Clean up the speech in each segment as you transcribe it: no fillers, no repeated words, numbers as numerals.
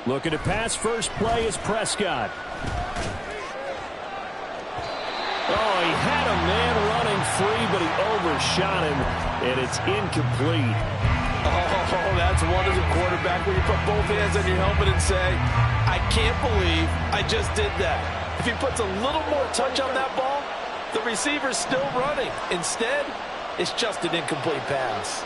Looking to pass. First play is Prescott. Oh, he had a man running free, but he overshot him, and it's incomplete. Oh, that's one as a quarterback when you put both hands on your helmet and say, I can't believe I just did that. If he puts a little more touch on that ball, the receiver's still running. Instead, it's just an incomplete pass.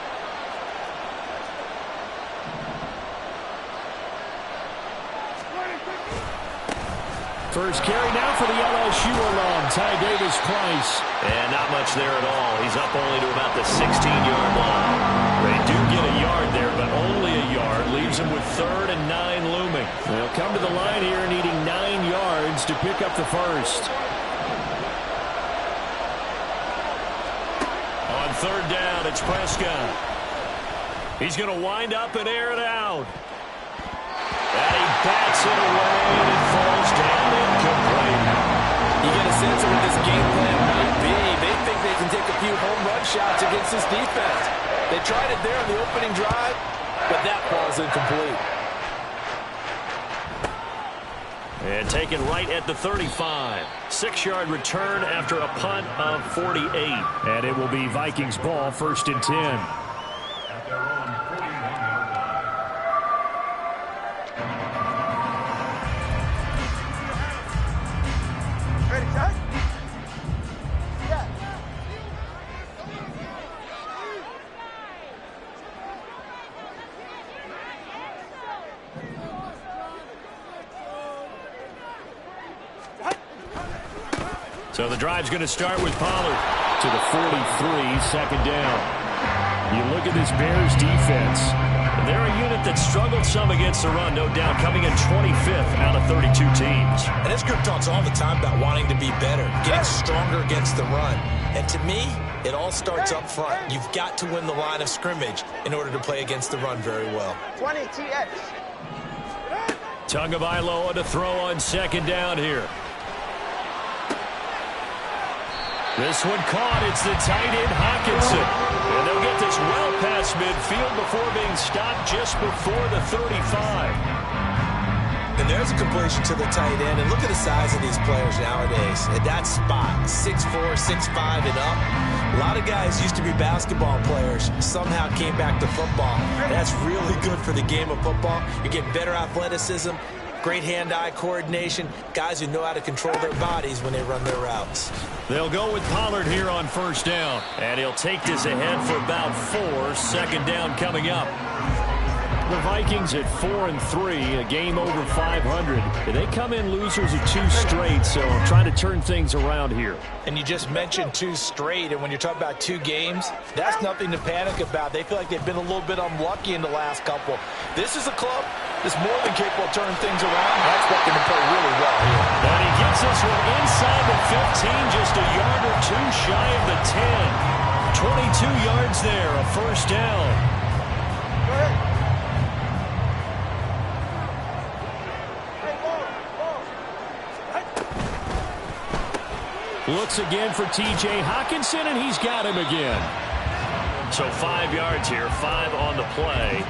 First carry now for the LSU alum, Ty Davis-Price. And not much there at all. He's up only to about the 16-yard line. They do get a yard there, but only a yard. Leaves him with 3rd and 9 looming. They'll come to the line here needing 9 yards to pick up the first. On 3rd down, it's Prescott. He's going to wind up and air it out. And he bats it away, and it falls down incomplete. You get a sense of what this game plan might be. They think they can take a few home run shots against this defense. They tried it there on the opening drive, but that ball's incomplete. And taken right at the 35. 6-yard return after a punt of 48. And it will be Vikings ball, 1st and 10. So the drive's going to start with Pollard. To the 43, 2nd down. You look at this Bears defense. And they're a unit that struggled some against the run, no doubt, coming in 25th out of 32 teams. And this group talks all the time about wanting to be better, getting stronger against the run. And to me, it all starts up front. You've got to win the line of scrimmage in order to play against the run very well. 20 TX. Tagovailoa to throw on 2nd down here. This one caught. It's the tight end, Hockenson. And they'll get this well past midfield before being stopped just before the 35. And there's a completion to the tight end. And look at the size of these players nowadays. At that spot, 6'4", 6'5", and up. A lot of guys used to be basketball players, somehow came back to football. And that's really good for the game of football. You get better athleticism, great hand-eye coordination, guys who know how to control their bodies when they run their routes. They'll go with Pollard here on 1st down. And he'll take this ahead for about 4. 2nd down coming up. The Vikings at 4-3, a game over 500. They come in losers of 2 straight, so trying to turn things around here. And you just mentioned 2 straight, and when you're talking about 2 games, that's nothing to panic about. They feel like they've been a little bit unlucky in the last couple. This is a club that's more than capable of turning things around. I expect them to play really well here. And he gets this one inside the 15, just a yard or 2 shy of the 10. 22 yards there, a 1st down. Go ahead. Looks again for T.J. Hockenson, and he's got him again. So 5 yards here, 5 on the play.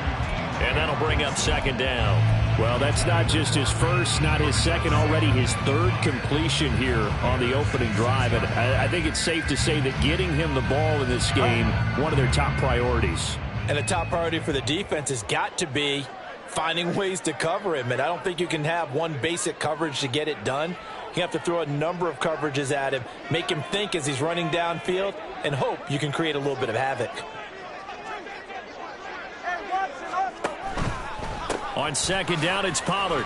And that'll bring up 2nd down. Well, that's not just his first, not his second, already his 3rd completion here on the opening drive. And I think it's safe to say that getting him the ball in this game, one of their top priorities. And the top priority for the defense has got to be finding ways to cover him. And I don't think you can have one basic coverage to get it done. You have to throw a number of coverages at him, make him think as he's running downfield, and hope you can create a little bit of havoc. On 2nd down, it's Pollard.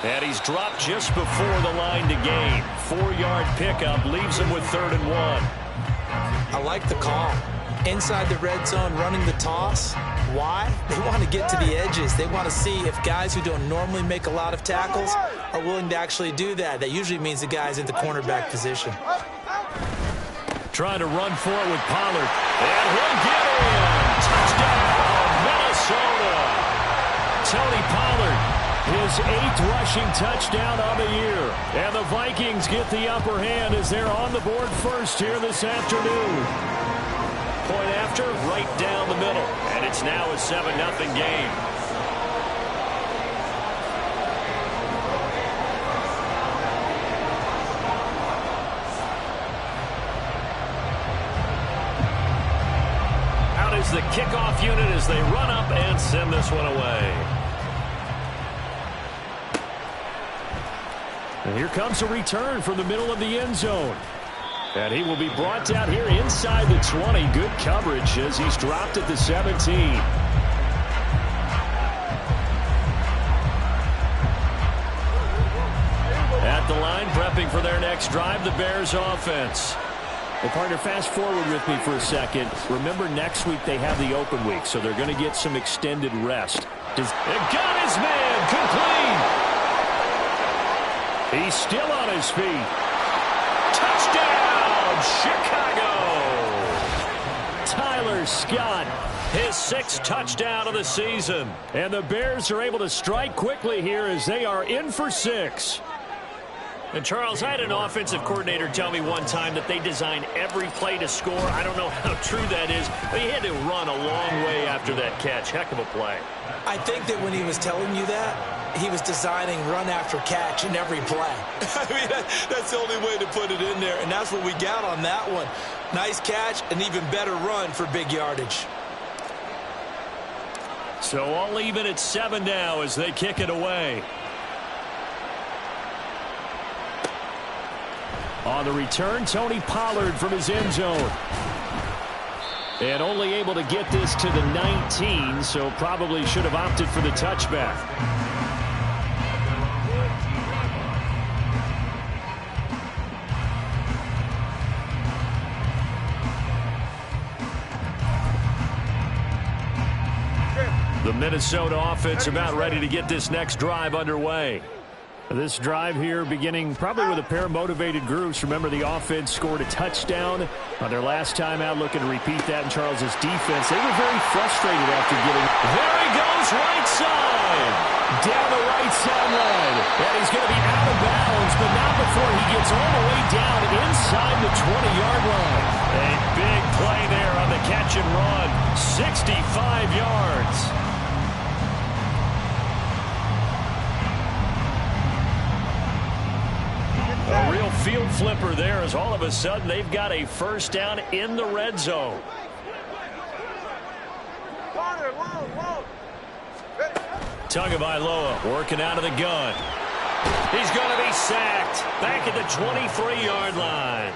And he's dropped just before the line to gain. 4-yard pickup leaves him with 3rd and 1. I like the call. Inside the red zone, running the toss. Why? They want to get to the edges. They want to see if guys who don't normally make a lot of tackles are willing to actually do that. That usually means the guy's in the cornerback position. Trying to run for it with Pollard. And he'll get in. Touchdown, Minnesota. Tony Pollard, his 8th rushing touchdown on the year. And the Vikings get the upper hand as they're on the board first here this afternoon. Point after, right down the middle. And it's now a 7-0 game. the kickoff unit as they run up and send this one away. And here comes a return from the middle of the end zone. And he will be brought down here inside the 20. Good coverage as he's dropped at the 17. At the line, prepping for their next drive, the Bears offense. Well, partner, fast forward with me for a second. Remember, next week they have the open week, so they're going to get some extended rest. It got his man complete. He's still on his feet. Touchdown, Chicago. Tyler Scott, his 6th touchdown of the season. And the Bears are able to strike quickly here as they are in for 6. And, Charles, I had an offensive coordinator tell me one time that they design every play to score. I don't know how true that is, but he had to run a long way after that catch. Heck of a play. I think that when he was telling you that, he was designing run after catch in every play. I mean, that's the only way to put it in there, and that's what we got on that one. Nice catch, an even better run for big yardage. So all even at 7 now as they kick it away. On the return, Tony Pollard from his end zone. And only able to get this to the 19, so probably should have opted for the touchback. The Minnesota offense about ready to get this next drive underway. This drive here beginning probably with a pair of motivated groups. Remember, the offense scored a touchdown on their last time out, looking to repeat that in Charles's defense. They were very frustrated after getting... There he goes, right side. Down the right sideline. And he's going to be out of bounds, but not before he gets all the way down inside the 20-yard line. A big play there on the catch and run. 65 yards. A real field flipper there as all of a sudden they've got a first down in the red zone. Tagovailoa working out of the gun. He's going to be sacked back at the 23-yard line.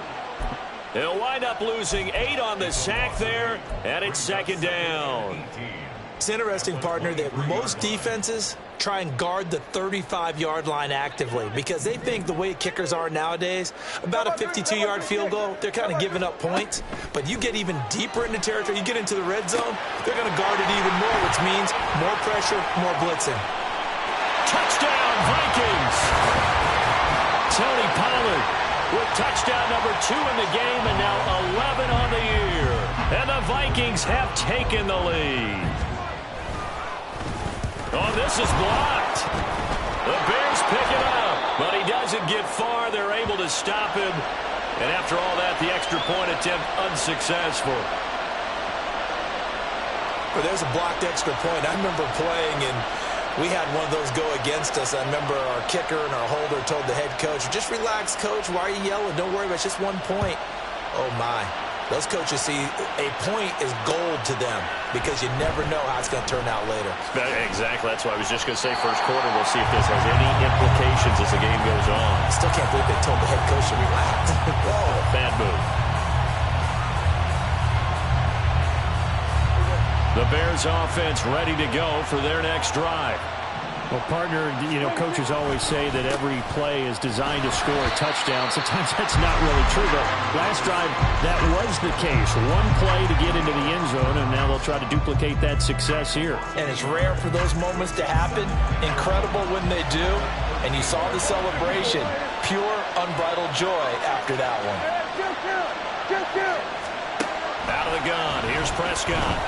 They'll wind up losing 8 on the sack there, and it's 2nd down. It's interesting, partner, that most defenses try and guard the 35-yard line actively because they think the way kickers are nowadays, about a 52-yard field goal, they're kind of giving up points. But you get even deeper into territory, you get into the red zone, they're going to guard it even more, which means more pressure, more blitzing. Touchdown, Vikings! Tony Pollard with touchdown number 2 in the game and now 11 on the year. And the Vikings have taken the lead. Oh, this is blocked. The Bears pick it up, but he doesn't get far. They're able to stop him. And after all that, the extra point attempt unsuccessful. But there's a blocked extra point. I remember playing, and we had one of those go against us. I remember our kicker and our holder told the head coach, just relax, coach. Why are you yelling? Don't worry about it. It's just 1 point. Oh, my. Those coaches see a point is gold to them because you never know how it's going to turn out later. Exactly. That's why I was just going to say first quarter. We'll see if this has any implications as the game goes on. I still can't believe they told the head coach to relax. Whoa. Bad move. The Bears offense ready to go for their next drive. Well, partner, you know, coaches always say that every play is designed to score a touchdown. Sometimes that's not really true, but last drive, that was the case. 1 play to get into the end zone, and now they'll try to duplicate that success here. And it's rare for those moments to happen. Incredible when they do. And you saw the celebration. Pure, unbridled joy after that one. Out of the gun. Here's Prescott.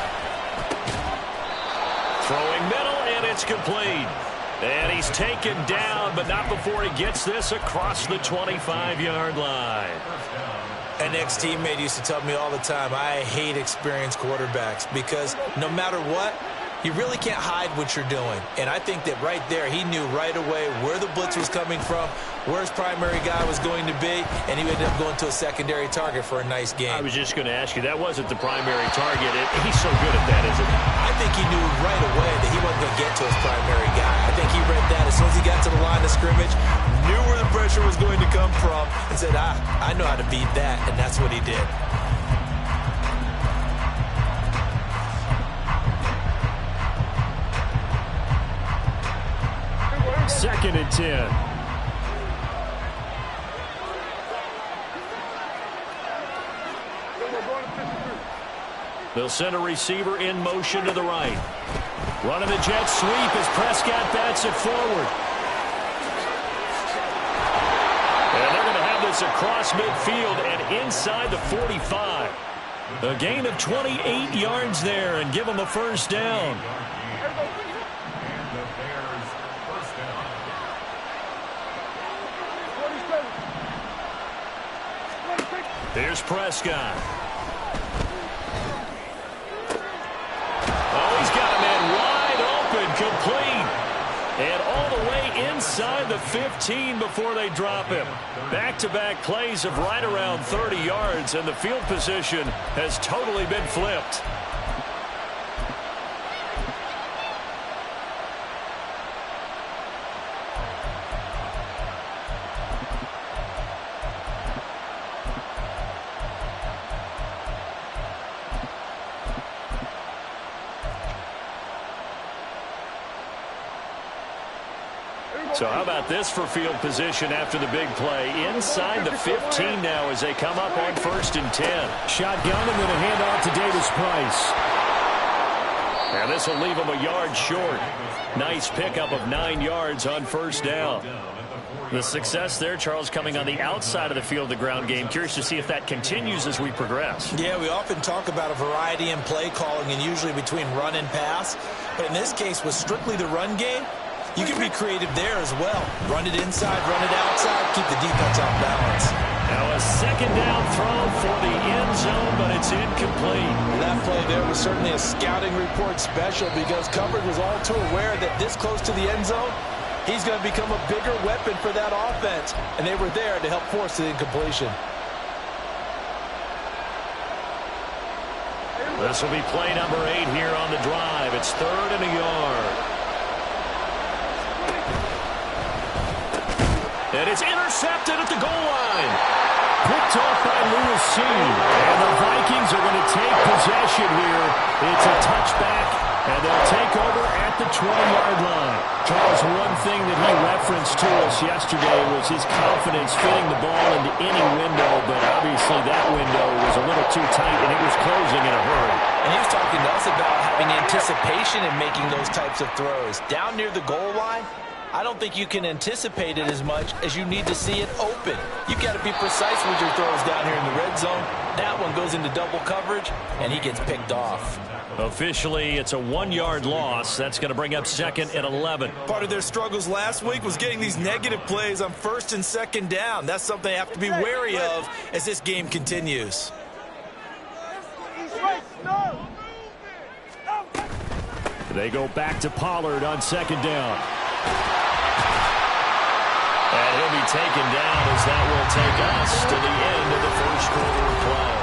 Throwing middle, and it's complete. And he's taken down, but not before he gets this across the 25-yard line. An ex-teammate used to tell me all the time, I hate experienced quarterbacks because no matter what, You really can't hide what you're doing. And I think that right there, he knew right away where the blitz was coming from, where his primary guy was going to be, and he ended up going to a secondary target for a nice game. I was just going to ask you, that wasn't the primary target. He's so good at that, isn't he? I think he knew right away that he wasn't going to get to his primary guy. I think he read that as soon as he got to the line of scrimmage, knew where the pressure was going to come from, and said, I know how to beat that, and that's what he did. Second and 10. They'll send a receiver in motion to the right. Running the jet sweep as Prescott bats it forward. And they're going to have this across midfield and inside the 45. A gain of 28 yards there and give them a first down. Here's Prescott. Oh, he's got a man wide open, complete. And all the way inside the 15 before they drop him. Back-to-back plays of right around 30 yards, and the field position has totally been flipped. So how about this for field position after the big play? Inside the 15 now as they come up on 1st and 10. Shotgun and then a handoff to Davis Price. And this will leave him a yard short. Nice pickup of 9 yards on 1st down. The success there, Charles, coming on the outside of the field, the ground game. Curious to see if that continues as we progress. Yeah, we often talk about a variety in play calling and usually between run and pass. But in this case, with strictly the run game, you can be creative there as well. Run it inside, run it outside, keep the defense off balance. Now a second down throw for the end zone, but it's incomplete. That play there was certainly a scouting report special because coverage was all too aware that this close to the end zone, he's going to become a bigger weapon for that offense. And they were there to help force the incompletion. This will be play number 8 here on the drive. It's 3rd and a yard. And it's intercepted at the goal line. Picked off by Lewis C. And the Vikings are going to take possession here. It's a touchback, and they'll take over at the 20-yard line. Charles, one thing that he referenced to us yesterday was his confidence fitting the ball into any window, but obviously that window was a little too tight, and it was closing in a hurry. And he was talking to us about having anticipation in making those types of throws. Down near the goal line, I don't think you can anticipate it as much as you need to see it open. You've got to be precise with your throws down here in the red zone. That one goes into double coverage, and he gets picked off. Officially, it's a 1-yard loss. That's going to bring up 2nd and 11. Part of their struggles last week was getting these negative plays on 1st and 2nd down. That's something they have to be wary of as this game continues. They go back to Pollard on 2nd down. And he'll be taken down as that will take us to the end of the 1st quarter of play.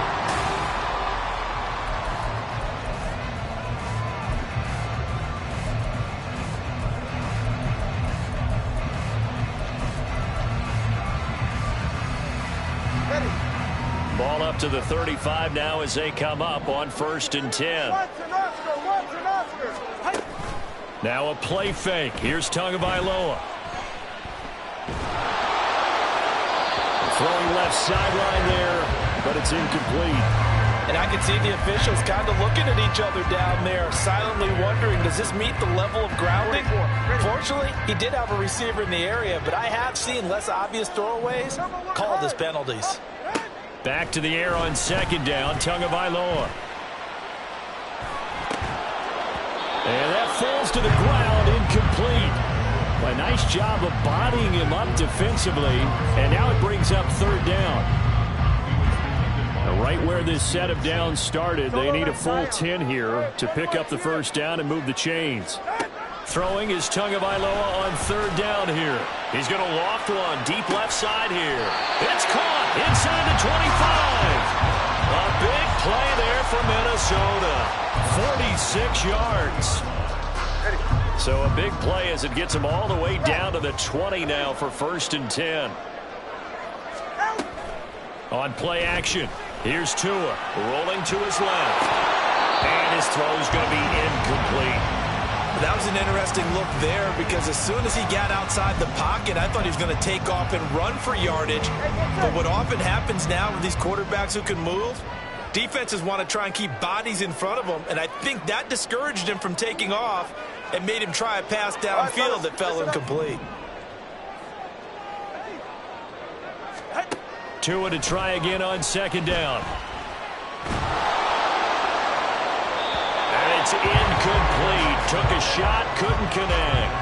Ball up to the 35 now as they come up on 1st and 10. Now a play fake. Here's Tagovailoa. Throwing left sideline there, but it's incomplete. And I can see the officials kind of looking at each other down there, silently wondering, does this meet the level of grounding? Fortunately, he did have a receiver in the area, but I have seen less obvious throwaways called as penalties. Back to the air on 2nd down, Tagovailoa. And that falls to the ground, incomplete. A nice job of bodying him up defensively, and now it brings up 3rd down. Right where this set of downs started. They need a full 10 here to pick up the first down and move the chains. Throwing is Tagovailoa on third down here. He's going to loft one deep left side here. It's caught inside the 25. A big play there for Minnesota. 46 yards. So a big play as it gets him all the way down to the 20 now for 1st and 10. On play action, here's Tua rolling to his left. And his throw's going to be incomplete. That was an interesting look there because as soon as he got outside the pocket, I thought he was going to take off and run for yardage. But what often happens now with these quarterbacks who can move, defenses want to try and keep bodies in front of them, and I think that discouraged him from taking off and made him try a pass downfield that fell incomplete. Tua to try again on 2nd down. It's incomplete. Took a shot, couldn't connect.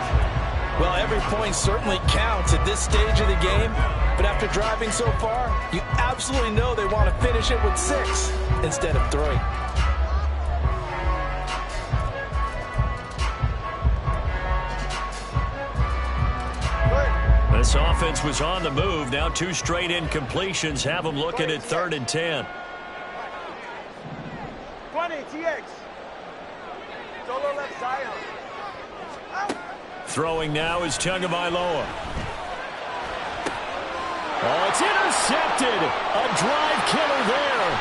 Well, every point certainly counts at this stage of the game. But after driving so far, you absolutely know they want to finish it with 6 instead of 3. This offense was on the move. Now 2 straight incompletions have them looking at 3rd and 10. 20, TX. Solo left side. Throwing now is Tagovailoa. Oh, it's intercepted. A drive killer there.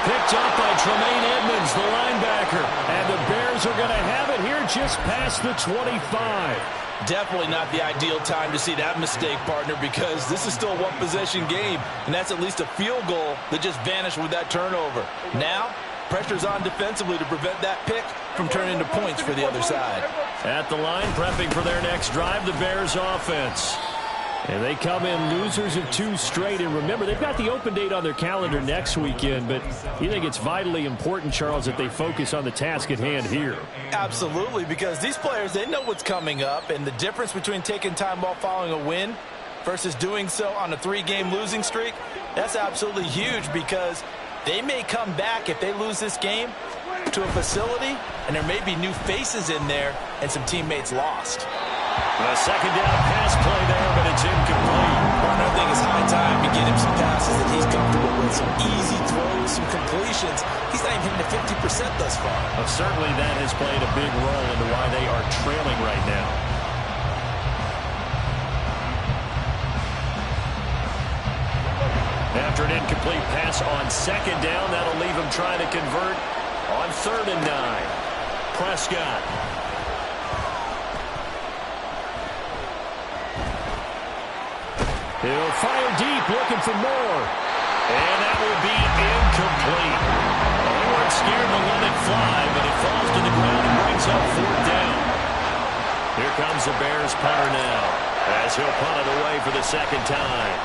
Picked up by Tremaine Edmonds, the linebacker. And the Bears are going to have it here just past the 25. Definitely not the ideal time to see that mistake, partner, because this is still a one-possession game, and that's at least a field goal that just vanished with that turnover. Now, pressure's on defensively to prevent that pick from turning into points for the other side. At the line, prepping for their next drive, the Bears offense. And they come in losers of 2 straight. And remember, they've got the open date on their calendar next weekend. But you think it's vitally important, Charles, that they focus on the task at hand here? Absolutely, because these players, they know what's coming up. And the difference between taking time off following a win versus doing so on a 3-game losing streak, that's absolutely huge because they may come back if they lose this game to a facility, and there may be new faces in there and some teammates lost. A 2nd down pass play there, but it's incomplete. I think it's high time to get him some passes that he's comfortable with, some easy throws, some completions. He's not even hitting the 50% thus far. Well, certainly that has played a big role into why they are trailing right now. After an incomplete pass on 2nd down, that'll leave him trying to convert on 3rd and 9. Prescott. He'll fire deep, looking for more. And that will be incomplete. They weren't scared to let it fly, but it falls to the ground and brings up 4th down. Here comes the Bears punter now, as he'll punt it away for the 2nd time.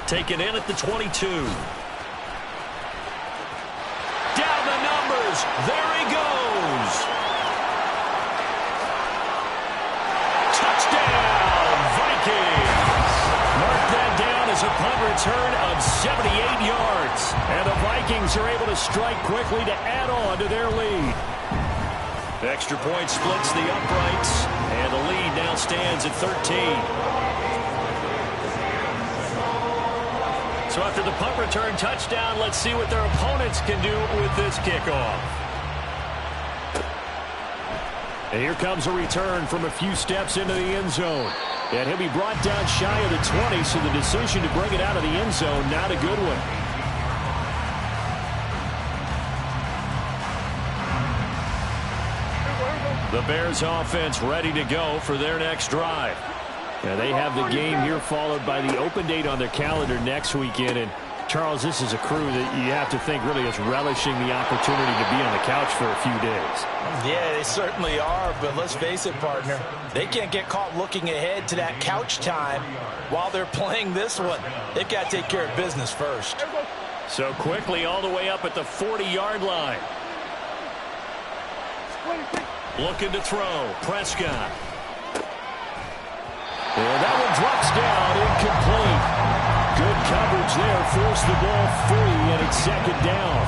Taken in at the 22. Down the numbers. There he goes. Touchdown, Vikings. Mark that down as a punt return of 78 yards. And the Vikings are able to strike quickly to add on to their lead. Extra point splits the uprights, and the lead now stands at 13. So after the punt return touchdown, let's see what their opponents can do with this kickoff. And here comes a return from a few steps into the end zone. And he'll be brought down shy of the 20, so the decision to bring it out of the end zone, not a good one. The Bears offense ready to go for their next drive. Now they have the game here followed by the open date on their calendar next weekend. And Charles, this is a crew that you have to think really is relishing the opportunity to be on the couch for a few days. Yeah, they certainly are, but let's face it, partner. They can't get caught looking ahead to that couch time while they're playing this one. They've got to take care of business first. So quickly all the way up at the 40-yard line. Looking to throw. Prescott. And that one drops down, incomplete. Good coverage there, forced the ball free, and it's second down.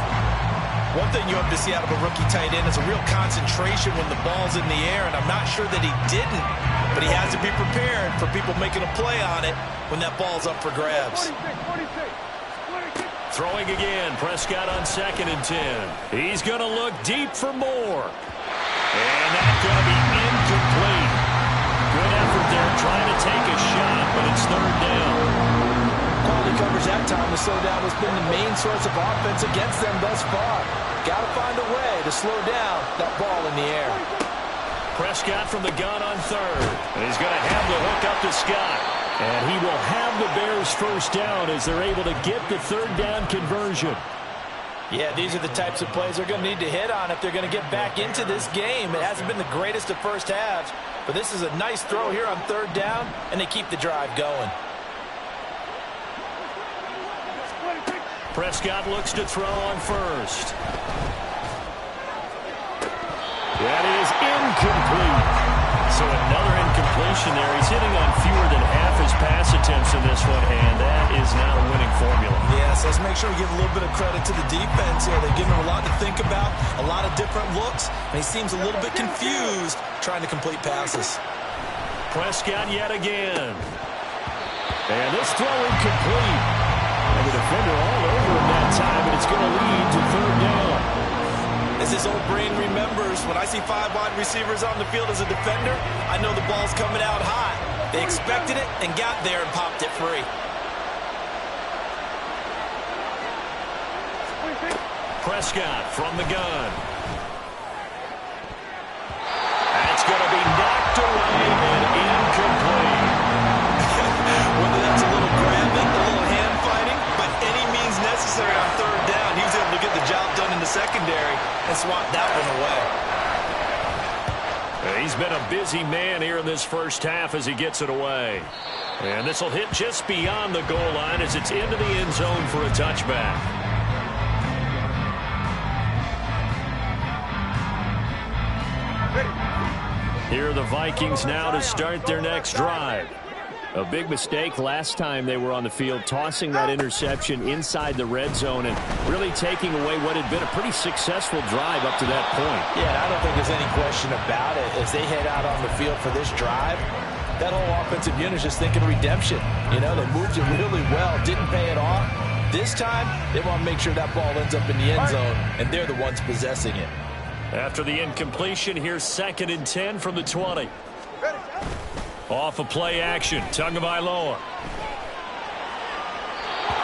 One thing you hope to see out of a rookie tight end is a real concentration when the ball's in the air, and I'm not sure that he didn't, but he has to be prepared for people making a play on it when that ball's up for grabs. 46. Throwing again, Prescott on 2nd and 10. He's going to look deep for more. And that's going to be incomplete. Good effort there trying to take a shot, but it's 3rd down. Quality coverage that time. The slowdown has been the main source of offense against them thus far. Got to find a way to slow down that ball in the air. Prescott from the gun on 3rd. And he's going to have the hook up to Scott. And he will have the Bears first down as they're able to get the 3rd down conversion. Yeah, these are the types of plays they're going to need to hit on if they're going to get back into this game. It hasn't been the greatest of first halves, but this is a nice throw here on 3rd down, and they keep the drive going. Prescott looks to throw on 1st. That is incomplete. So another incompletion there. He's hitting on fewer than half his pass attempts in this one, and that is not a winning formula. Yes, let's make sure we give a little bit of credit to the defense here. They're giving him a lot to think about, a lot of different looks, and he seems a little bit confused trying to complete passes. Prescott yet again. And this throw incomplete. And the defender all over him that time, and it's going to lead to 3rd down. As his old brain remembers, when I see 5 wide receivers on the field as a defender, I know the ball's coming out hot. They expected it and got there and popped it free. Prescott from the gun. That's going to be knocked away and incomplete. Whether that's a little grabbing, a little hand fighting, by any means necessary on 3rd down, he was able to get the job done in the secondary and swat that one away. He's been a busy man here in this first half as he gets it away. And this will hit just beyond the goal line as it's into the end zone for a touchback. Here are the Vikings now to start their next drive. A big mistake last time they were on the field, tossing that interception inside the red zone and really taking away what had been a pretty successful drive up to that point. Yeah, and I don't think there's any question about it. As they head out on the field for this drive, that whole offensive unit is just thinking redemption. You know, they moved it really well, didn't pay it off. This time, they want to make sure that ball ends up in the end zone, and they're the ones possessing it. After the incompletion, here's 2nd and 10 from the 20. Off of play action, Tagovailoa.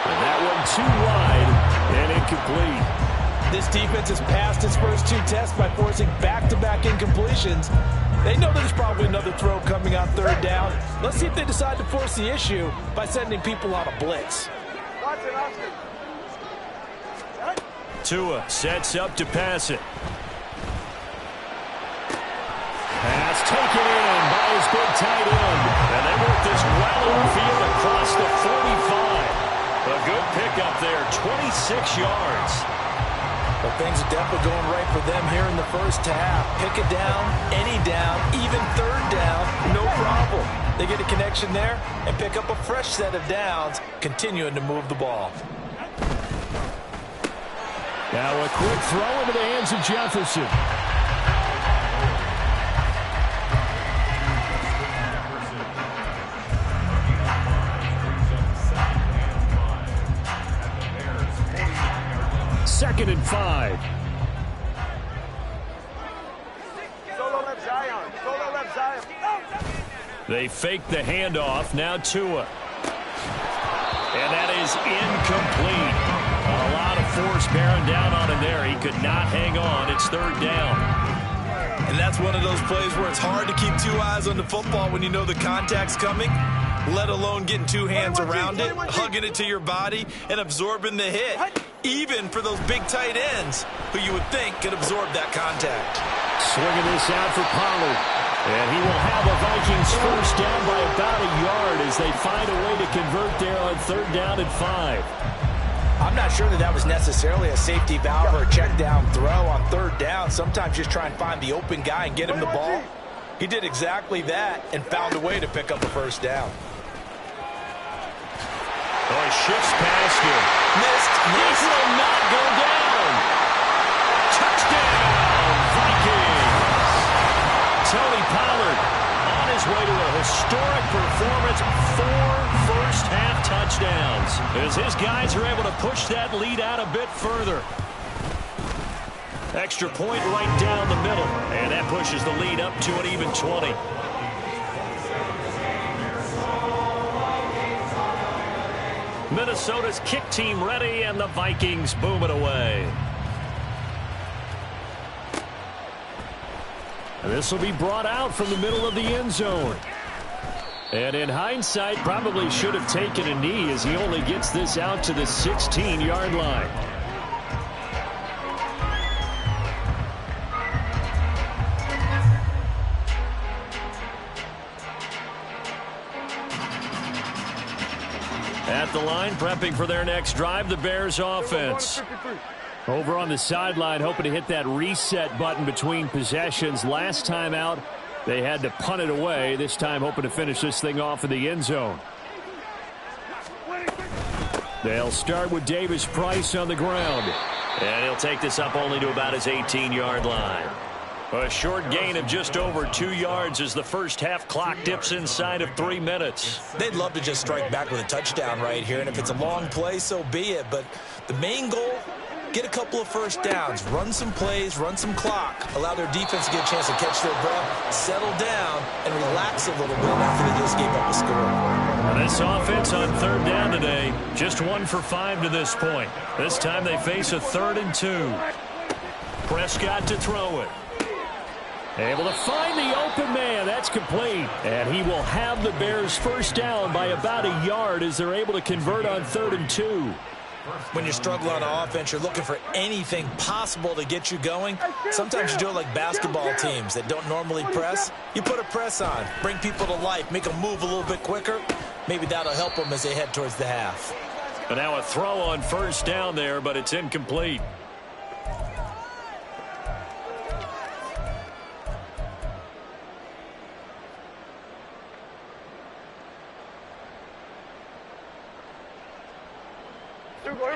And that one too wide and incomplete. This defense has passed its first 2 tests by forcing back-to-back incompletions. They know there's probably another throw coming on 3rd down. Let's see if they decide to force the issue by sending people on a blitz. Tua sets up to pass it. Pass taken in by his big tight end. And they work this well overfield across the 45. A good pickup there, 26 yards. But things are definitely going right for them here in the first half. Pick it down, any down, even 3rd down, no problem. They get a connection there and pick up a fresh set of downs, continuing to move the ball. Now a quick throw into the hands of Jefferson. Second and 5. Solo left Zion. Solo left Zion. They fake the handoff. Now Tua. And that is incomplete. A lot of force bearing down on him there. He could not hang on. It's 3rd down. And that's one of those plays where it's hard to keep 2 eyes on the football when you know the contact's coming, let alone getting 2 hands around it, hugging it to your body, and absorbing the hit, even for those big tight ends who you would think could absorb that contact. Swinging this out for Pollard. And he will have a Vikings first down by about a yard as they find a way to convert there on 3rd down and 5. I'm not sure that was necessarily a safety valve or a check down throw on 3rd down. Sometimes just try and find the open guy and get him the ball. He did exactly that and found a way to pick up a first down. Oh, he shifts past him. Missed. He will not go down. Touchdown, Vikings. Tony Pollard on his way to a historic performance. 4 first-half touchdowns as his guys are able to push that lead out a bit further. Extra point right down the middle, and that pushes the lead up to an even 20. Minnesota's kick team ready, and the Vikings boom it away. And this will be brought out from the middle of the end zone. And in hindsight, probably should have taken a knee as he only gets this out to the 16-yard line. At the line, prepping for their next drive, the Bears offense. Over on the sideline, hoping to hit that reset button between possessions. Last time out, they had to punt it away. This time, hoping to finish this thing off in the end zone. They'll start with Davis Price on the ground. And he'll take this up only to about his 18-yard line. A short gain of just over 2 yards as the first half clock dips inside of 3 minutes. They'd love to just strike back with a touchdown right here, and if it's a long play, so be it. But the main goal, get a couple of first downs, run some plays, run some clock, allow their defense to get a chance to catch their breath, settle down, and relax a little bit after they just gave up a score. This offense on third down today, just 1 for 5 to this point. This time they face a 3rd and 2. Prescott to throw it. Able to find the open man. That's complete. And he will have the Bears first down by about a yard as they're able to convert on 3rd and 2. When you're struggling on offense, you're looking for anything possible to get you going. Sometimes you do it like basketball teams that don't normally press. You put a press on, bring people to life, make them move a little bit quicker. Maybe that'll help them as they head towards the half. But now a throw on first down there, but it's incomplete.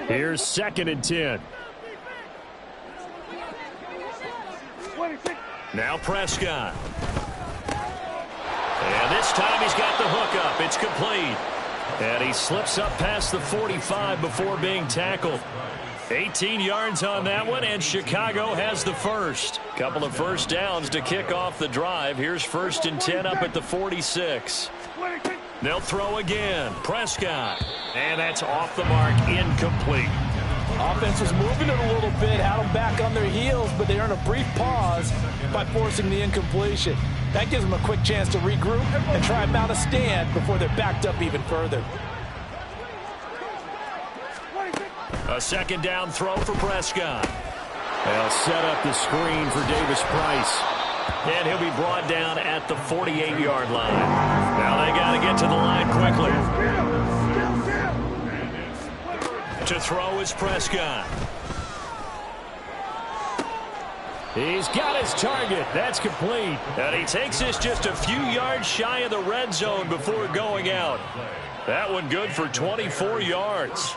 Here's 2nd and 10. Now Prescott. And this time he's got the hook up. It's complete. And he slips up past the 45 before being tackled. 18 yards on that one, and Chicago has the first. Couple of first downs to kick off the drive. Here's 1st and 10 up at the 46. They'll throw again. Prescott. And that's off the mark, incomplete. Offense was moving it a little bit, had them back on their heels, but they earn a brief pause by forcing the incompletion. That gives them a quick chance to regroup and try and mount a stand before they're backed up even further. A 2nd down throw for Prescott. They'll set up the screen for Davis Price. And he'll be brought down at the 48-yard line. Now they got to get to the line quickly. To throw is Prescott. He's got his target. That's complete. And he takes this just a few yards shy of the red zone before going out. That one good for 24 yards.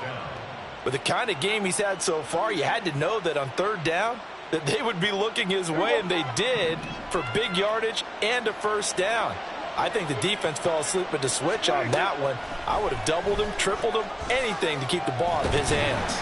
With the kind of game he's had so far, you had to know that on 3rd down, that they would be looking his way, and they did, for big yardage and a first down. I think the defense fell asleep at the switch on that one. I would have doubled him, tripled him, anything to keep the ball out of his hands.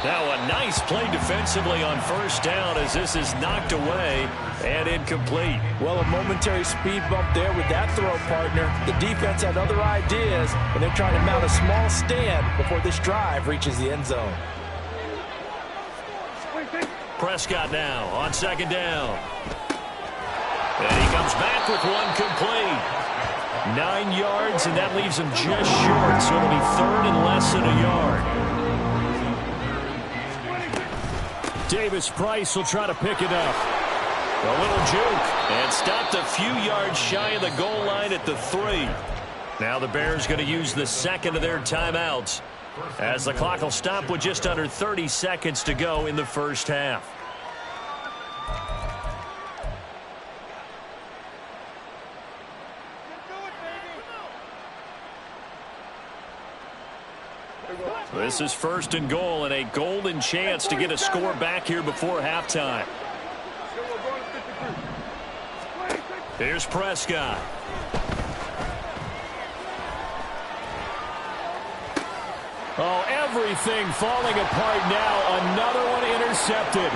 Now a nice play defensively on first down as this is knocked away and incomplete. Well, a momentary speed bump there with that throw, partner. The defense had other ideas, and they're trying to mount a small stand before this drive reaches the end zone. Prescott now on 2nd down. And he comes back with one complete. 9 yards, and that leaves him just short, so it'll be 3rd and less than a yard. Davis Price will try to pick it up. A little juke, and stopped a few yards shy of the goal line at the 3. Now the Bears going to use the 2nd of their timeouts, as the clock will stop with just under 30 seconds to go in the first half. This is 1st and goal and a golden chance to get a score back here before halftime. Here's Prescott. Oh, everything falling apart now. Another one intercepted.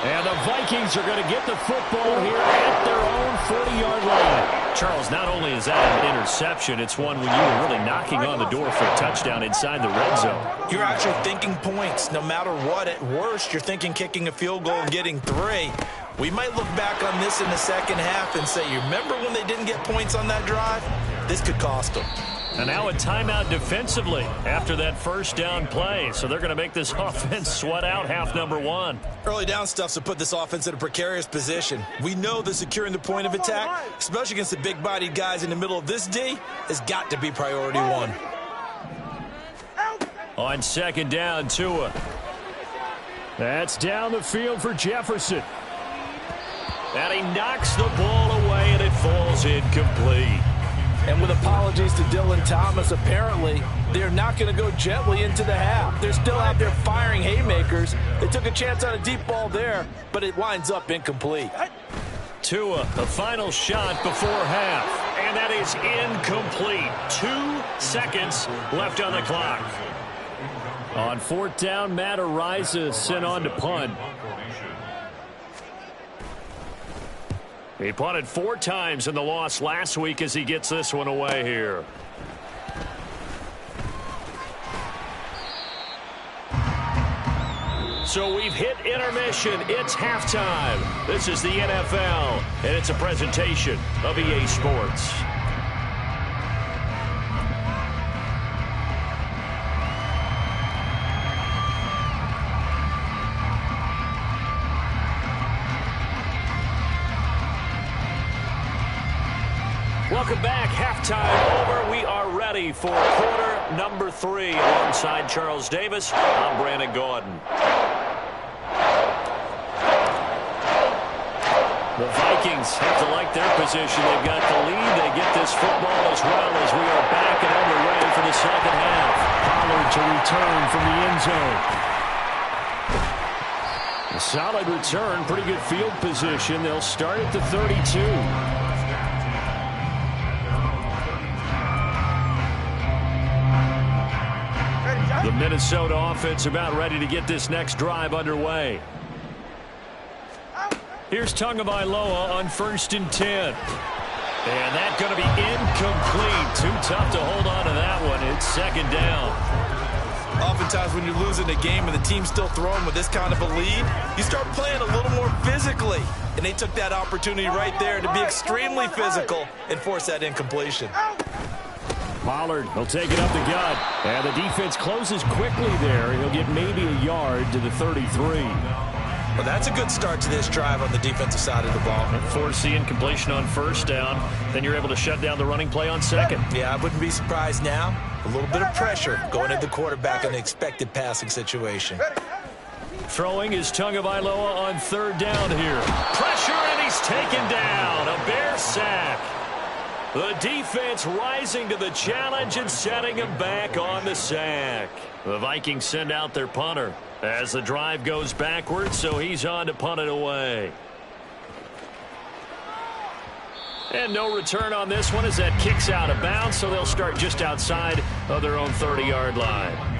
And the Vikings are going to get the football here at their own 40-yard line. Charles, not only is that an interception, it's one when you were really knocking on the door for a touchdown inside the red zone. You're actually thinking points. No matter what, at worst, you're thinking kicking a field goal and getting 3. We might look back on this in the second half and say, you remember when they didn't get points on that drive? This could cost them. And now a timeout defensively after that first down play. So they're going to make this offense sweat out half number 1. Early down stuff's to put this offense in a precarious position. We know that securing the point of attack, especially against the big-bodied guys in the middle of this D, has got to be priority 1. On 2nd down, Tua. That's down the field for Jefferson. And he knocks the ball away, and it falls incomplete. And with apologies to Dylan Thomas, apparently they're not going to go gently into the half. They're still out there firing haymakers. They took a chance on a deep ball there, but it winds up incomplete. Tua, the final shot before half, and that is incomplete. 2 seconds left on the clock. On 4th down, Matt Araiza sent on to punt. He punted 4 times in the loss last week as he gets this one away here. So we've hit intermission. It's halftime. This is the NFL, and it's a presentation of EA Sports. Welcome back. Halftime over. We are ready for quarter number 3. Alongside Charles Davis, I'm Brandon Gordon. The Vikings have to like their position. They've got the lead. They get this football as well as we are back and underway for the second half. Pollard to return from the end zone. A solid return. Pretty good field position. They'll start at the 32. The Minnesota offense about ready to get this next drive underway. Here's Tagovailoa on 1st and 10. And that's going to be incomplete. Too tough to hold on to that one. It's 2nd down. Oftentimes when you're losing a game and the team's still throwing with this kind of a lead, you start playing a little more physically. And they took that opportunity right there to be extremely physical and force that incompletion. Pollard will take it up the gut. And the defense closes quickly there. He'll get maybe a yard to the 33. Well, that's a good start to this drive on the defensive side of the ball. Force the incompletion on 1st down. Then you're able to shut down the running play on 2nd. Yeah, I wouldn't be surprised now. A little bit of pressure going at the quarterback in the expected passing situation. Throwing is Tagovailoa on 3rd down here. Pressure, and he's taken down. A Bear sack. The defense rising to the challenge and setting him back on the sack. The Vikings send out their punter as the drive goes backwards, so he's on to punt it away. And no return on this one as that kicks out of bounds, so they'll start just outside of their own 30-yard line.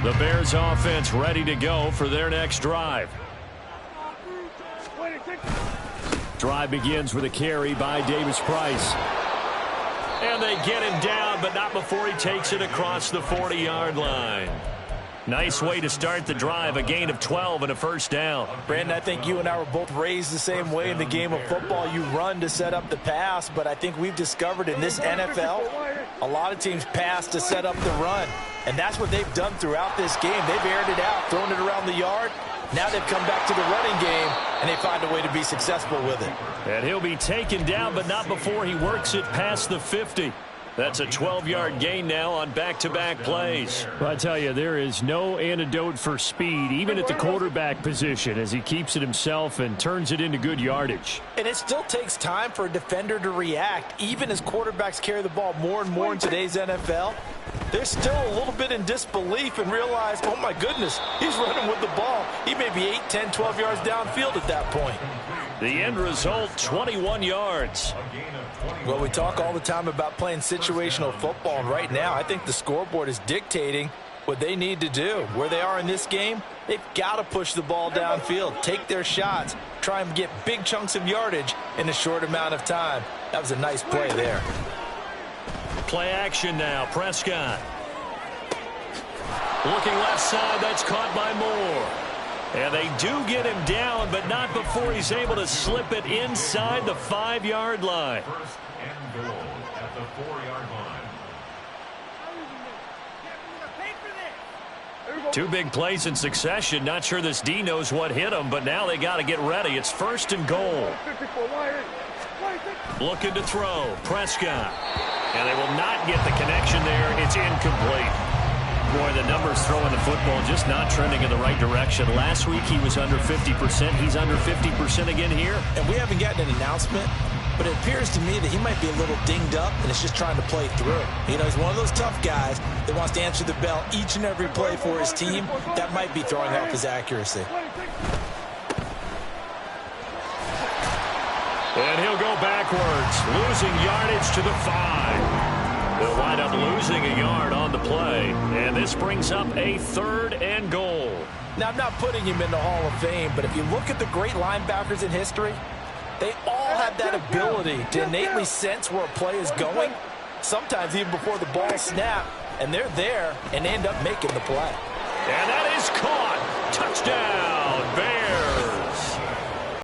The Bears offense ready to go for their next drive. Drive begins with a carry by Davis Price. And they get him down, but not before he takes it across the 40-yard line. Nice way to start the drive, a gain of 12 and a 1st down. Brandon, I think you and I were both raised the same way in the game of football. You run to set up the pass, but I think we've discovered in this NFL, a lot of teams pass to set up the run. And that's what they've done throughout this game. They've aired it out, thrown it around the yard. Now they've come back to the running game, and they find a way to be successful with it. And he'll be taken down, but not before he works it past the 50. That's a 12-yard gain now on back-to-back plays. Well, I tell you, there is no antidote for speed, even at the quarterback position, as he keeps it himself and turns it into good yardage. And it still takes time for a defender to react, even as quarterbacks carry the ball more and more in today's NFL. They're still a little bit in disbelief and realize, oh my goodness, he's running with the ball. He may be 8, 10, 12 yards downfield at that point. The end result, 21 yards. Well, we talk all the time about playing situational football, and right now I think the scoreboard is dictating what they need to do. Where they are in this game, they've got to push the ball downfield, take their shots, try and get big chunks of yardage in a short amount of time. That was a nice play there. Play action now, Prescott. Looking left side, that's caught by Moore. And they do get him down, but not before he's able to slip it inside the 5-yard line. First and goal at the 4-yard line. Two big plays in succession. Not sure this D knows what hit him, but now they got to get ready. It's first and goal. Looking to throw. Prescott. And they will not get the connection there. It's incomplete. Boy, the numbers throwing the football just not trending in the right direction. Last week he was under 50%. He's under 50% again here. And we haven't gotten an announcement, but it appears to me that he might be a little dinged up and is just trying to play through. You know, he's one of those tough guys that wants to answer the bell each and every play for his team. That might be throwing off his accuracy. And he'll go backwards, losing yardage to the 5. They'll wind up losing a yard on the play. And this brings up a 3rd and goal. Now, I'm not putting him in the Hall of Fame, but if you look at the great linebackers in history, they all have that ability to innately sense where a play is going, sometimes even before the ball snaps, and they're there and end up making the play. And that is caught.